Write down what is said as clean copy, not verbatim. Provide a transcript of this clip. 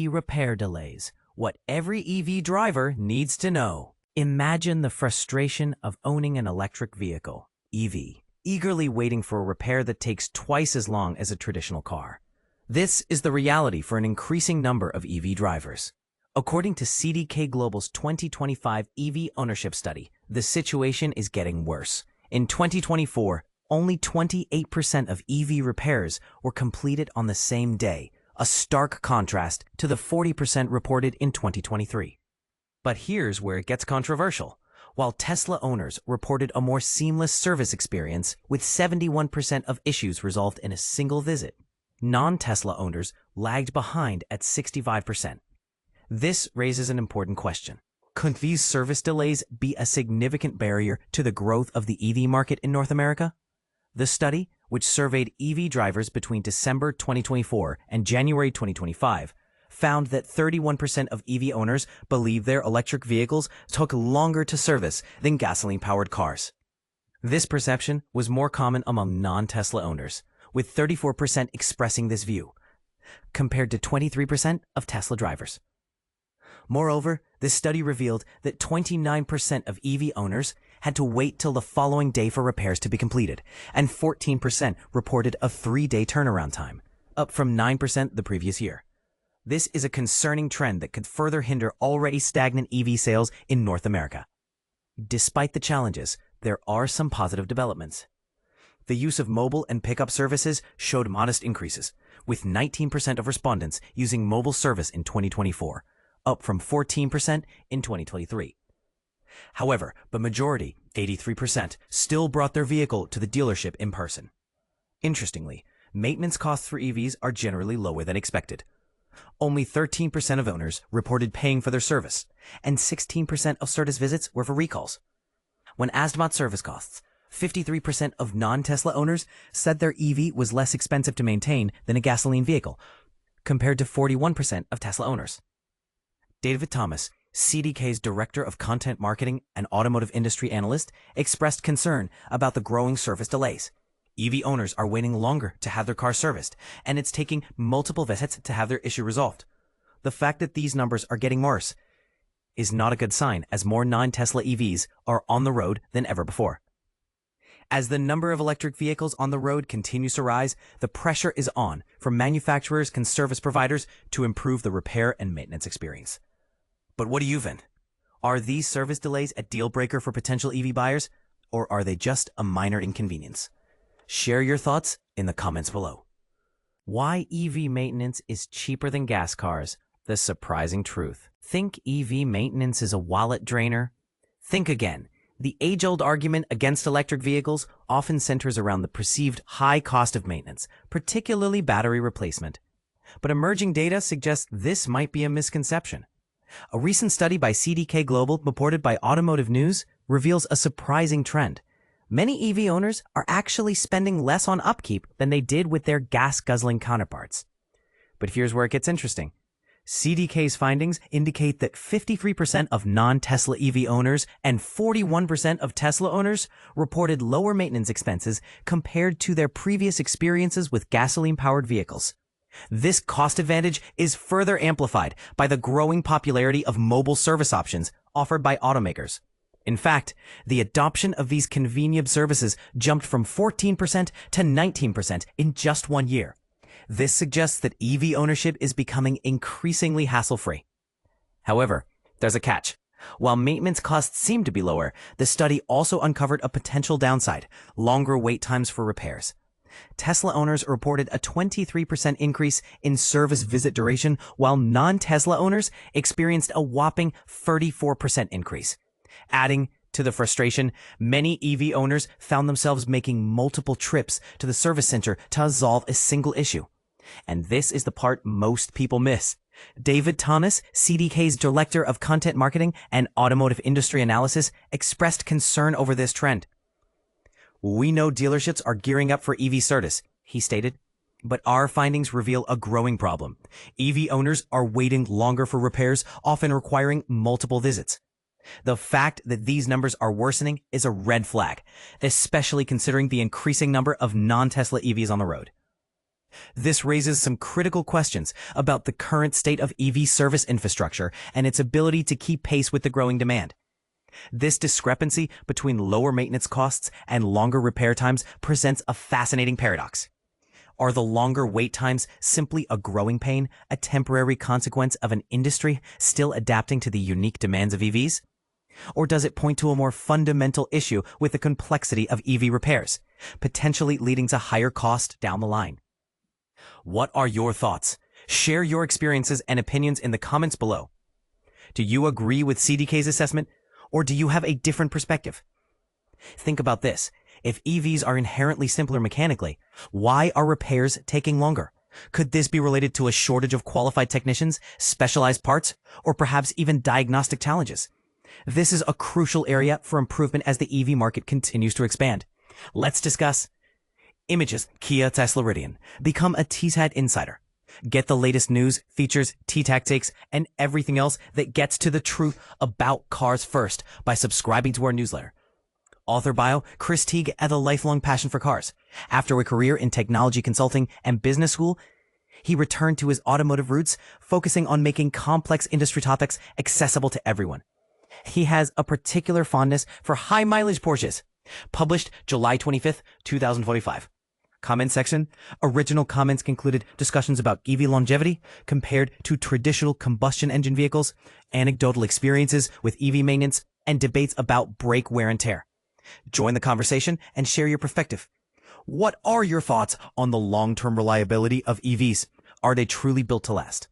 EV repair delays. What every EV driver needs to know. Imagine the frustration of owning an electric vehicle, EV, eagerly waiting for a repair that takes twice as long as a traditional car. This is the reality for an increasing number of EV drivers. According to CDK Global's 2025 EV ownership study, the situation is getting worse. In 2024, only 28% of EV repairs were completed on the same day, a stark contrast to the 40% reported in 2023. But here's where it gets controversial. While Tesla owners reported a more seamless service experience, with 71% of issues resolved in a single visit, non-Tesla owners lagged behind at 65%. This raises an important question. Could these service delays be a significant barrier to the growth of the EV market in North America? The study, which surveyed EV drivers between December 2024 and January 2025, found that 31% of EV owners believe their electric vehicles took longer to service than gasoline-powered cars. This perception was more common among non-Tesla owners, with 34% expressing this view, compared to 23% of Tesla drivers. Moreover, this study revealed that 29% of EV owners had to wait till the following day for repairs to be completed, and 14% reported a 3-day turnaround time, up from 9% the previous year. This is a concerning trend that could further hinder already stagnant EV sales in North America. Despite the challenges, there are some positive developments. The use of mobile and pickup services showed modest increases, with 19% of respondents using mobile service in 2024, up from 14% in 2023. However, the majority, 83%, still brought their vehicle to the dealership in person. Interestingly, maintenance costs for EVs are generally lower than expected. Only 13% of owners reported paying for their service, and 16% of service visits were for recalls. When asked about service costs, 53% of non-Tesla owners said their EV was less expensive to maintain than a gasoline vehicle, compared to 41% of Tesla owners. David Thomas, CDK's Director of Content Marketing and Automotive Industry Analyst, expressed concern about the growing service delays. EV owners are waiting longer to have their cars serviced, and it's taking multiple visits to have their issue resolved. The fact that these numbers are getting worse is not a good sign, as more non-Tesla EVs are on the road than ever before. As the number of electric vehicles on the road continues to rise, the pressure is on for manufacturers and service providers to improve the repair and maintenance experience. But what do you think? Are these service delays a deal breaker for potential EV buyers, or are they just a minor inconvenience? Share your thoughts in the comments below. Why EV maintenance is cheaper than gas cars? The surprising truth. Think EV maintenance is a wallet drainer? Think again. The age-old argument against electric vehicles often centers around the perceived high cost of maintenance, particularly battery replacement. But emerging data suggests this might be a misconception. A recent study by CDK Global, reported by Automotive News, reveals a surprising trend. Many EV owners are actually spending less on upkeep than they did with their gas-guzzling counterparts. But here's where it gets interesting. CDK's findings indicate that 53% of non-Tesla EV owners and 41% of Tesla owners reported lower maintenance expenses compared to their previous experiences with gasoline-powered vehicles. This cost advantage is further amplified by the growing popularity of mobile service options offered by automakers. In fact, the adoption of these convenient services jumped from 14% to 19% in just 1 year. This suggests that EV ownership is becoming increasingly hassle-free. However, there's a catch. While maintenance costs seem to be lower, the study also uncovered a potential downside: longer wait times for repairs. Tesla owners reported a 23% increase in service visit duration, while non-Tesla owners experienced a whopping 34% increase. Adding to the frustration, many EV owners found themselves making multiple trips to the service center to resolve a single issue. And this is the part most people miss. David Thomas, CDK's Director of Content Marketing and Automotive Industry Analysis, expressed concern over this trend. "We know dealerships are gearing up for EV service," he stated, "but our findings reveal a growing problem. EV owners are waiting longer for repairs, often requiring multiple visits. The fact that these numbers are worsening is a red flag, especially considering the increasing number of non-Tesla EVs on the road." This raises some critical questions about the current state of EV service infrastructure and its ability to keep pace with the growing demand. This discrepancy between lower maintenance costs and longer repair times presents a fascinating paradox. Are the longer wait times simply a growing pain, a temporary consequence of an industry still adapting to the unique demands of EVs? Or does it point to a more fundamental issue with the complexity of EV repairs, potentially leading to higher cost down the line? What are your thoughts? Share your experiences and opinions in the comments below. Do you agree with CDK's assessment, or do you have a different perspective? Think about this. If EVs are inherently simpler mechanically, why are repairs taking longer? Could this be related to a shortage of qualified technicians, specialized parts, or perhaps even diagnostic challenges? This is a crucial area for improvement as the EV market continues to expand. Let's discuss images. Kia Tesla Rivian. Become a TTAT insider. Get the latest news, features, T-tactics, and everything else that gets to the truth about cars first by subscribing to our newsletter. Author bio, Chris Teague had a lifelong passion for cars. After a career in technology consulting and business school, he returned to his automotive roots, focusing on making complex industry topics accessible to everyone. He has a particular fondness for high-mileage Porsches. Published July 25th, 2045. Comment section. Original comments concluded discussions about EV longevity compared to traditional combustion engine vehicles, anecdotal experiences with EV maintenance, and debates about brake wear and tear. Join the conversation and share your perspective. What are your thoughts on the long-term reliability of EVs? Are they truly built to last?